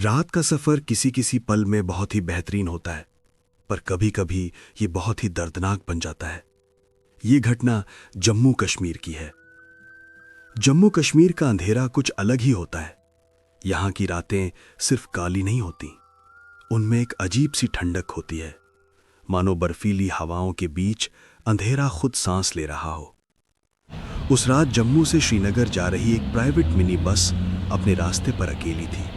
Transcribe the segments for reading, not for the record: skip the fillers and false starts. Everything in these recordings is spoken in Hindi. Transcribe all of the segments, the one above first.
रात का सफर किसी किसी पल में बहुत ही बेहतरीन होता है, पर कभी कभी ये बहुत ही दर्दनाक बन जाता है। ये घटना जम्मू कश्मीर की है। जम्मू कश्मीर का अंधेरा कुछ अलग ही होता है। यहाँ की रातें सिर्फ काली नहीं होती, उनमें एक अजीब सी ठंडक होती है, मानो बर्फीली हवाओं के बीच अंधेरा खुद सांस ले रहा हो। उस रात जम्मू से श्रीनगर जा रही एक प्राइवेट मिनी बस अपने रास्ते पर अकेली थी।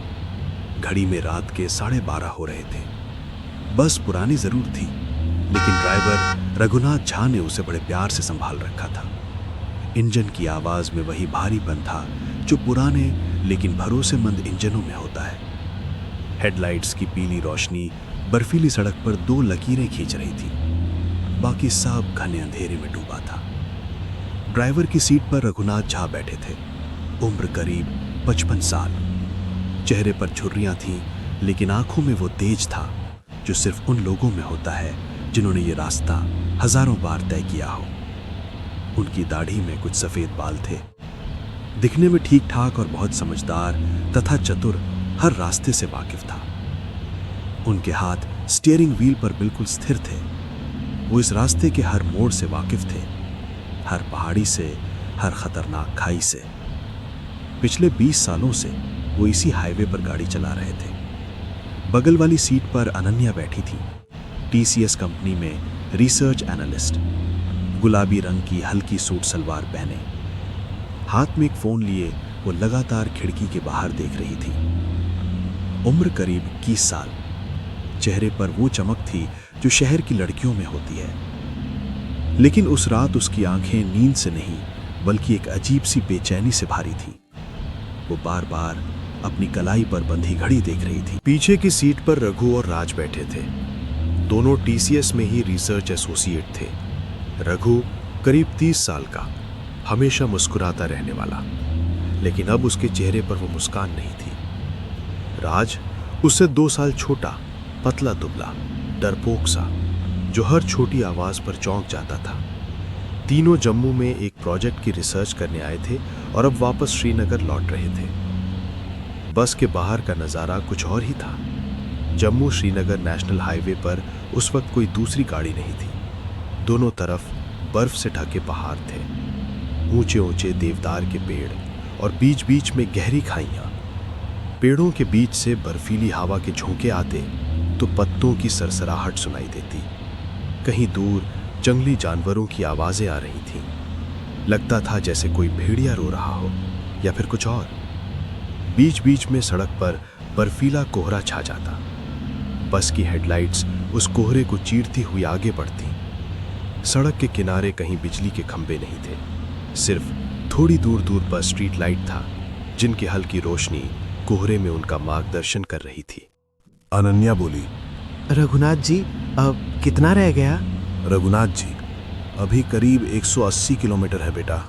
घड़ी में रात के 12:30 हो रहे थे। बस पुरानी जरूर थी, लेकिन ड्राइवर रघुनाथ झा ने उसे बड़े प्यार से संभाल रखा था। इंजन की आवाज में वही भारीपन था जो पुराने लेकिन भरोसेमंद इंजनों में होता है। हेडलाइट्स की पीली रोशनी बर्फीली सड़क पर 2 लकीरें खींच रही थी, बाकी सब घने अंधेरे में डूबा था। ड्राइवर की सीट पर रघुनाथ झा बैठे थे। उम्र करीब 55 साल। चेहरे पर झुर्रियां थीं, लेकिन आंखों में वो तेज था जो सिर्फ उन लोगों में होता है जिन्होंने ये रास्ता हजारों बार तय किया हो। उनकी दाढ़ी में कुछ सफेद बाल थे। दिखने में ठीक ठाक और बहुत समझदार तथा चतुर, हर रास्ते से वाकिफ था। उनके हाथ स्टीयरिंग व्हील पर बिल्कुल स्थिर थे। वो इस रास्ते के हर मोड़ से वाकिफ थे, हर पहाड़ी से, हर खतरनाक खाई से। पिछले 20 सालों से वो इसी हाईवे पर गाड़ी चला रहे थे। बगल वाली सीट पर अनन्या बैठी थी, टीसीएस कंपनी में रिसर्च एनालिस्ट। गुलाबी रंग की हल्की सूट सलवार पहने, हाथ में एक फोन लिए वो लगातार खिड़की के बाहर देख रही थी। उम्र करीब 21 साल। चेहरे पर वो चमक थी जो शहर की लड़कियों में होती है, लेकिन उस रात उसकी आंखें नींद से नहीं बल्कि एक अजीब सी बेचैनी से भारी थी। वो बार बार अपनी कलाई पर बंधी घड़ी देख रही थी। पीछे की सीट पर रघु और राज बैठे थे। दोनों टीसीएस में ही रिसर्च एसोसिएट थे। रघु करीब 30 साल का, हमेशा मुस्कुराता रहने वाला, लेकिन अब उसके चेहरे पर वो मुस्कान नहीं थी। राज उससे 2 साल छोटा, पतला दुबला, डरपोक सा, जो हर छोटी आवाज पर चौंक जाता था। तीनों जम्मू में एक प्रोजेक्ट की रिसर्च करने आए थे और अब वापस श्रीनगर लौट रहे थे। बस के बाहर का नज़ारा कुछ और ही था। जम्मू श्रीनगर नेशनल हाईवे पर उस वक्त कोई दूसरी गाड़ी नहीं थी। दोनों तरफ बर्फ से ढके पहाड़ थे, ऊंचे ऊंचे देवदार के पेड़ और बीच बीच में गहरी खाइयां। पेड़ों के बीच से बर्फीली हवा के झोंके आते तो पत्तों की सरसराहट सुनाई देती। कहीं दूर जंगली जानवरों की आवाजें आ रही थीं। लगता था जैसे कोई भेड़िया रो रहा हो या फिर कुछ और। बीच बीच में सड़क पर बर्फीला कोहरा छा जाता। बस की हेडलाइट्स उस कोहरे को चीरती हुई आगे बढ़ती। सड़क के किनारे कहीं बिजली के खंभे नहीं थे, सिर्फ थोड़ी दूर दूर पर स्ट्रीट लाइट था, जिनकी हल्की रोशनी कोहरे में उनका मार्गदर्शन कर रही थी। अनन्या बोली, रघुनाथ जी, अब कितना रह गया? रघुनाथ जी, अभी करीब 180 किलोमीटर है बेटा।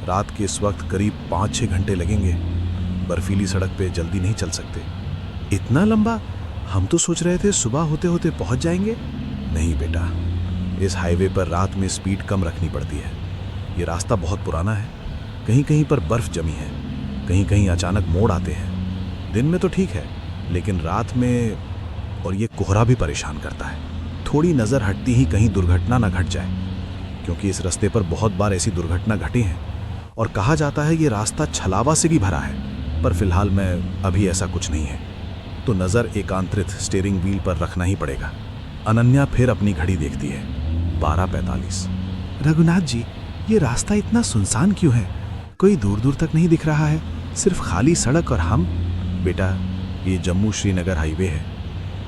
रात के इस वक्त करीब 5-6 घंटे लगेंगे। बर्फीली सड़क पे जल्दी नहीं चल सकते। इतना लंबा? हम तो सोच रहे थे सुबह होते होते पहुंच जाएंगे। नहीं बेटा, इस हाईवे पर रात में स्पीड कम रखनी पड़ती है। ये रास्ता बहुत पुराना है, कहीं कहीं पर बर्फ जमी है, कहीं कहीं अचानक मोड़ आते हैं। दिन में तो ठीक है, लेकिन रात में, और ये कोहरा भी परेशान करता है। थोड़ी नज़र हटती ही कहीं दुर्घटना ना घट जाए, क्योंकि इस रास्ते पर बहुत बार ऐसी दुर्घटना घटी हैं और कहा जाता है ये रास्ता छलावा से भी भरा है, पर फिलहाल में अभी ऐसा कुछ नहीं है, तो नज़र एकांतरित स्टीयरिंग व्हील पर रखना ही पड़ेगा। अनन्या फिर अपनी घड़ी देखती है, 12:45। रघुनाथ जी, ये रास्ता इतना सुनसान क्यों है? कोई दूर दूर तक नहीं दिख रहा है, सिर्फ खाली सड़क और हम। बेटा, ये जम्मू श्रीनगर हाईवे है।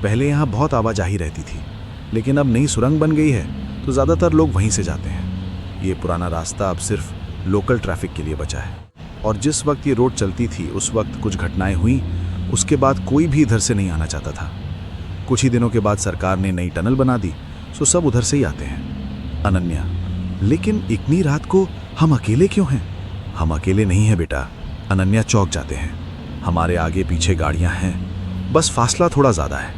पहले यहाँ बहुत आवाजाही रहती थी, लेकिन अब नई सुरंग बन गई है तो ज़्यादातर लोग वहीं से जाते हैं। ये पुराना रास्ता अब सिर्फ लोकल ट्रैफिक के लिए बचा है, और जिस वक्त ये रोड चलती थी उस वक्त कुछ घटनाएं हुई, उसके बाद कोई भी इधर से नहीं आना चाहता था। कुछ ही दिनों के बाद सरकार ने नई टनल बना दी, सो सब उधर से ही आते हैं। अनन्या, लेकिन इतनी रात को हम अकेले क्यों हैं? हम अकेले नहीं हैं बेटा। अनन्या चौंक जाते हैं। हमारे आगे पीछे गाड़ियां हैं, बस फासला थोड़ा ज़्यादा है,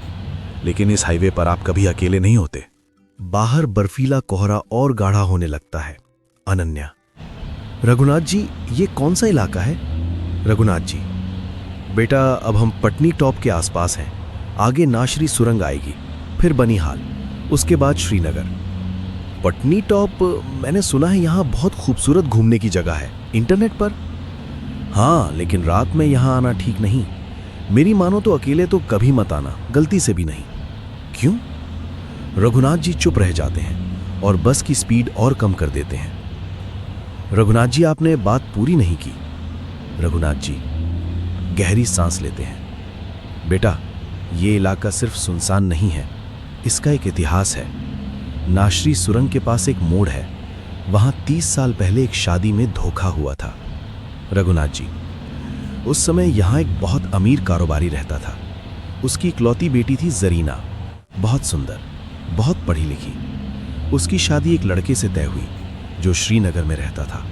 लेकिन इस हाईवे पर आप कभी अकेले नहीं होते। बाहर बर्फीला कोहरा और गाढ़ा होने लगता है। अनन्या, रघुनाथ जी, ये कौन सा इलाका है? रघुनाथ जी, बेटा, अब हम पटनी टॉप के आसपास हैं। आगे नाशरी सुरंग आएगी, फिर बनिहाल, उसके बाद श्रीनगर। पटनी टॉप, मैंने सुना है यहाँ बहुत खूबसूरत घूमने की जगह है। इंटरनेट पर? हाँ, लेकिन रात में यहाँ आना ठीक नहीं। मेरी मानो तो अकेले तो कभी मत आना, गलती से भी नहीं। क्यों? रघुनाथ जी चुप रह जाते हैं और बस की स्पीड और कम कर देते हैं। रघुनाथ जी, आपने बात पूरी नहीं की। रघुनाथ जी गहरी सांस लेते हैं। बेटा, ये इलाका सिर्फ सुनसान नहीं है, इसका एक इतिहास है। नाशरी सुरंग के पास एक मोड़ है, वहां 30 साल पहले एक शादी में धोखा हुआ था। रघुनाथ जी, उस समय यहां एक बहुत अमीर कारोबारी रहता था। उसकी इकलौती बेटी थी जरीना, बहुत सुंदर, बहुत पढ़ी लिखी। उसकी शादी एक लड़के से तय हुई जो श्रीनगर में रहता था।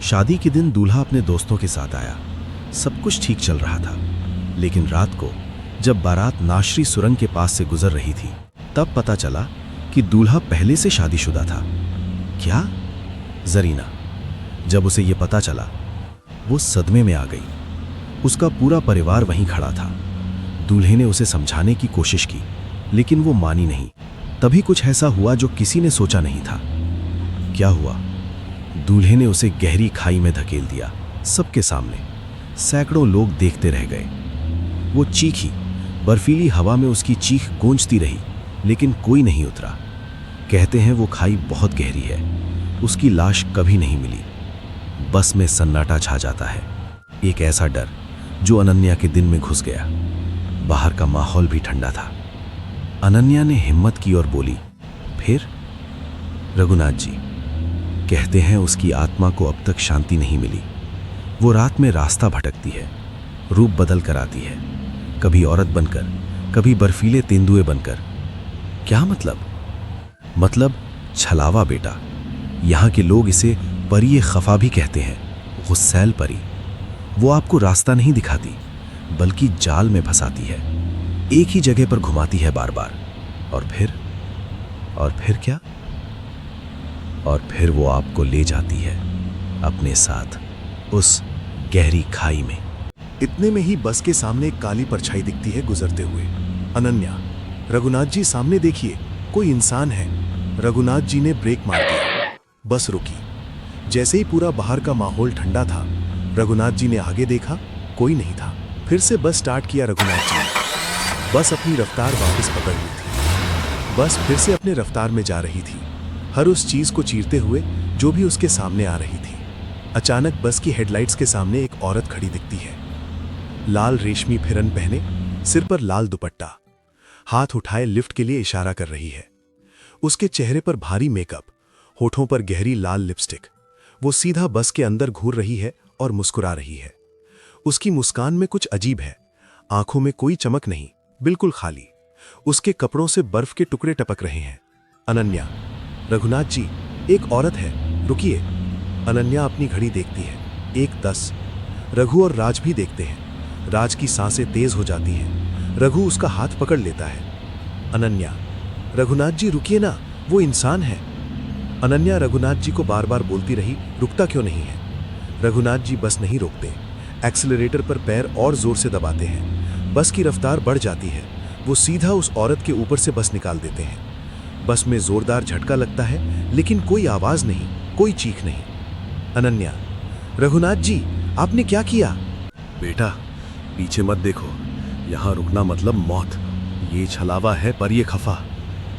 शादी के दिन दूल्हा अपने दोस्तों के साथ आया। सब कुछ ठीक चल रहा था, लेकिन रात को जब बारात नाशरी सुरंग के पास से गुजर रही थी, तब पता चला कि दूल्हा पहले से शादीशुदा था। क्या? जरीना, जब उसे यह पता चला, वो सदमे में आ गई। उसका पूरा परिवार वहीं खड़ा था। दूल्हे ने उसे समझाने की कोशिश की, लेकिन वो मानी नहीं। तभी कुछ ऐसा हुआ जो किसी ने सोचा नहीं था। क्या हुआ? दूल्हे ने उसे गहरी खाई में धकेल दिया, सबके सामने। सैकड़ों लोग देखते रह गए। वो चीखी, बर्फीली हवा में उसकी चीख गूंजती रही, लेकिन कोई नहीं उतरा। कहते हैं वो खाई बहुत गहरी है। उसकी लाश कभी नहीं मिली। बस में सन्नाटा छा जाता है, एक ऐसा डर जो अनन्या के दिन में घुस गया। बाहर का माहौल भी ठंडा था। अनन्या ने हिम्मत की और बोली, फिर? रघुनाथ जी, कहते हैं उसकी आत्मा को अब तक शांति नहीं मिली। वो रात में रास्ता भटकती है, रूप बदल कर आती है, कभी औरत बनकर, कभी बर्फीले तेंदुए बनकर। क्या मतलब? मतलब छलावा बेटा। यहाँ के लोग इसे परी खफा भी कहते हैं, गुस्सैल परी। वो आपको रास्ता नहीं दिखाती, बल्कि जाल में फंसाती है, एक ही जगह पर घुमाती है बार बार। और फिर क्या? और फिर वो आपको ले जाती है अपने साथ उस गहरी खाई में। इतने में ही बस के सामने एक काली परछाई दिखती है गुजरते हुए। अनन्या, रघुनाथ जी सामने देखिए, कोई इंसान है। रघुनाथ जी ने ब्रेक मार दिया। बस रुकी। जैसे ही पूरा बाहर का माहौल ठंडा था, रघुनाथ जी ने आगे देखा, कोई नहीं था। फिर से बस स्टार्ट किया रघुनाथ जी ने। बस अपनी रफ्तार वापस पकड़ ली थी। बस फिर से अपने रफ्तार में जा रही थी, हर उस चीज को चीरते हुए जो भी उसके सामने आ रही थी। अचानक बस की हेडलाइट्स के सामने एक औरत खड़ी दिखती है। लाल रेशमी फिरन पहने, सिर पर लाल दुपट्टा, हाथ उठाए लिफ्ट के लिए इशारा कर रही है। उसके चेहरे पर भारी मेकअप, होठों पर गहरी लाल लिपस्टिक। वो सीधा बस के अंदर घूर रही है और मुस्कुरा रही है। उसकी मुस्कान में कुछ अजीब है, आंखों में कोई चमक नहीं, बिल्कुल खाली। उसके कपड़ों से बर्फ के टुकड़े टपक रहे हैं। अनन्या, रघुनाथ जी, एक औरत है, रुकिए। अनन्या अपनी घड़ी देखती है, 1:10। रघु और राज भी देखते हैं। राज की सांसें तेज हो जाती हैं। रघु उसका हाथ पकड़ लेता है। अनन्या, रघुनाथ जी रुकिए ना, वो इंसान है। अनन्या रघुनाथ जी को बार बार बोलती रही, रुकता क्यों नहीं है? रघुनाथ जी बस नहीं रोकते, एक्सीलरेटर पर पैर और जोर से दबाते हैं। बस की रफ्तार बढ़ जाती है। वो सीधा उस औरत के ऊपर से बस निकाल देते हैं। बस में जोरदार झटका लगता है, लेकिन कोई आवाज नहीं, कोई चीख नहीं। अनन्या, रघुनाथ जी, आपने क्या किया? बेटा, पीछे मत देखो, यहाँ रुकना मतलब मौत। ये छलावा है पर ये खफा।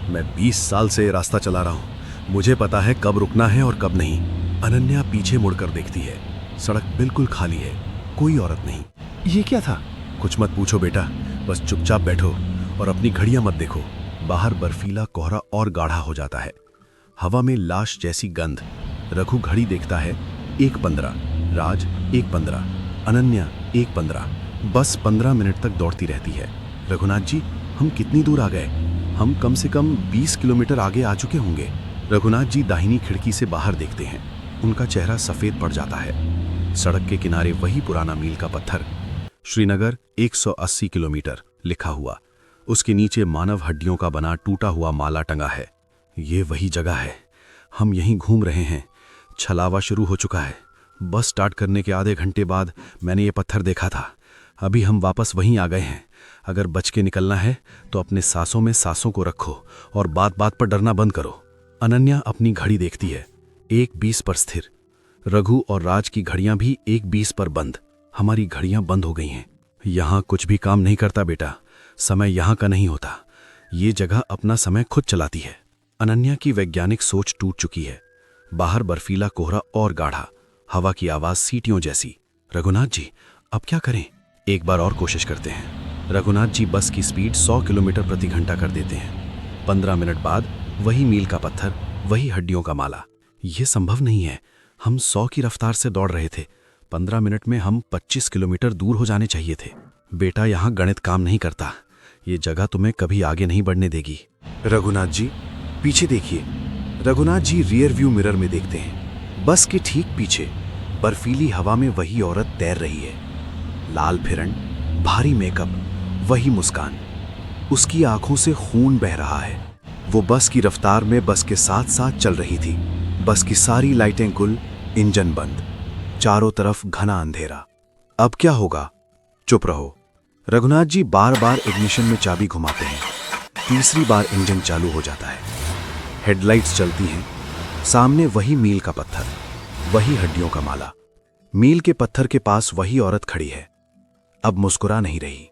मैं 20 साल से ये रास्ता चला रहा हूँ, मुझे पता है कब रुकना है और कब नहीं। अनन्या पीछे मुड़कर देखती है। सड़क बिल्कुल खाली है, कोई औरत नहीं। ये क्या था? कुछ मत पूछो बेटा, बस चुपचाप बैठो और अपनी घड़ियां मत देखो। बाहर बर्फीला कोहरा और गाढ़ा हो जाता है, हवा में लाश जैसी गंध। रघु घड़ी देखता है, 1:15। राज 1:15। अनन्या 1:15। बस 15 मिनट तक दौड़ती रहती है। रघुनाथ जी, हम कितनी दूर आ गए? हम कम से कम 20 किलोमीटर आगे आ चुके होंगे। रघुनाथ जी दाहिनी खिड़की से बाहर देखते हैं। उनका चेहरा सफेद पड़ जाता है। सड़क के किनारे वही पुराना मील का पत्थर, श्रीनगर 180 किलोमीटर लिखा हुआ। उसके नीचे मानव हड्डियों का बना टूटा हुआ माला टंगा है। ये वही जगह है, हम यहीं घूम रहे हैं। छलावा शुरू हो चुका है। बस स्टार्ट करने के आधे घंटे बाद मैंने ये पत्थर देखा था। अभी हम वापस वहीं आ गए हैं। अगर बच के निकलना है तो अपने सांसों में सांसों को रखो और बात बात पर डरना बंद करो। अनन्या अपनी घड़ी देखती है, 1:20 पर स्थिर। रघु और राज की घड़ियां भी 1:20 पर बंद। हमारी घड़ियां बंद हो गई हैं। यहां कुछ भी काम नहीं करता बेटा, समय यहां का नहीं होता। ये जगह अपना समय खुद चलाती है। अनन्या की वैज्ञानिक सोच टूट चुकी है। बाहर बर्फीला कोहरा और गाढ़ा, हवा की आवाज सीटियों जैसी। रघुनाथ जी, अब क्या करें? एक बार और कोशिश करते हैं। रघुनाथ जी बस की स्पीड 100 किलोमीटर प्रति घंटा कर देते हैं। 15 मिनट बाद वही मील का पत्थर, वही हड्डियों का माला। यह संभव नहीं है। हम 100 की रफ्तार से दौड़ रहे थे। 15 मिनट में हम 25 किलोमीटर दूर हो जाने चाहिए थे। बेटा, यहाँ गणित काम नहीं करता। ये जगह तुम्हें कभी आगे नहीं बढ़ने देगी। रघुनाथ जी, पीछे देखिए। Raghunath ji rear view mirror में देखते हैं। बस के ठीक पीछे बर्फीली हवा में वही औरत तैर रही है। लाल फिरण, भारी मेकअप, वही मुस्कान। उसकी आंखों से खून बह रहा है। वो बस की रफ्तार में बस के साथ साथ चल रही थी। बस की सारी लाइटें गुल, इंजन बंद, चारों तरफ घना अंधेरा। अब क्या होगा? चुप रहो। रघुनाथ जी बार बार इग्निशन में चाबी घुमाते हैं। तीसरी बार इंजन चालू हो जाता है। हेडलाइट्स चलती हैं। सामने वही मील का पत्थर, वही हड्डियों का माला। मील के पत्थर के पास वही औरत खड़ी है, अब मुस्कुरा नहीं रही।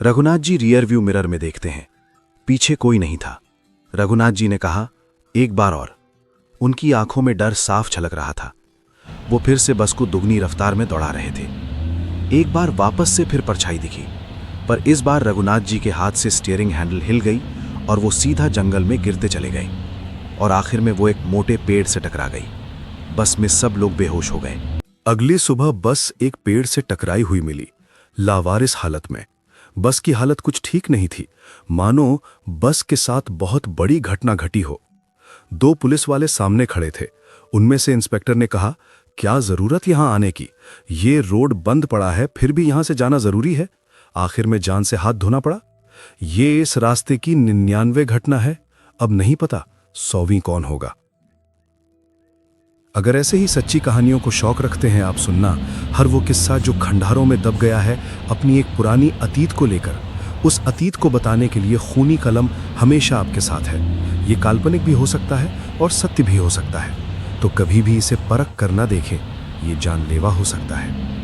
Raghunath ji rear view mirror में देखते हैं। पीछे कोई नहीं था। रघुनाथ जी ने कहा, एक बार और। उनकी आंखों में डर साफ झलक रहा था। वो फिर से बस को दुगनी रफ्तार में दौड़ा रहे थे। एक बार वापस से फिर परछाई दिखी, पर इस बार रघुनाथ जी के हाथ से स्टीयरिंग हैंडल हिल गई और वो सीधा जंगल में गिरते चले गए और आखिर में वो एक मोटे पेड़ से टकरा गई। बस में सब लोग बेहोश हो गए। अगली सुबह बस एक पेड़ से टकराई हुई मिली, लावारिस हालत में। बस की हालत कुछ ठीक नहीं थी, मानो बस के साथ बहुत बड़ी घटना घटी हो। 2 पुलिस वाले सामने खड़े थे। उनमें से इंस्पेक्टर ने कहा, क्या जरूरत यहां आने की? ये रोड बंद पड़ा है, फिर भी यहां से जाना जरूरी है? आखिर में जान से हाथ धोना पड़ा। ये इस रास्ते की 99 घटना है, अब नहीं पता 100वीं कौन होगा। अगर ऐसे ही सच्ची कहानियों को शौक रखते हैं आप सुनना, हर वो किस्सा जो खंडारों में दब गया है अपनी एक पुरानी अतीत को लेकर, उस अतीत को बताने के लिए खूनी कलम हमेशा आपके साथ है। ये काल्पनिक भी हो सकता है और सत्य भी हो सकता है, तो कभी भी इसे परख कर ना देखें, ये जानलेवा हो सकता है।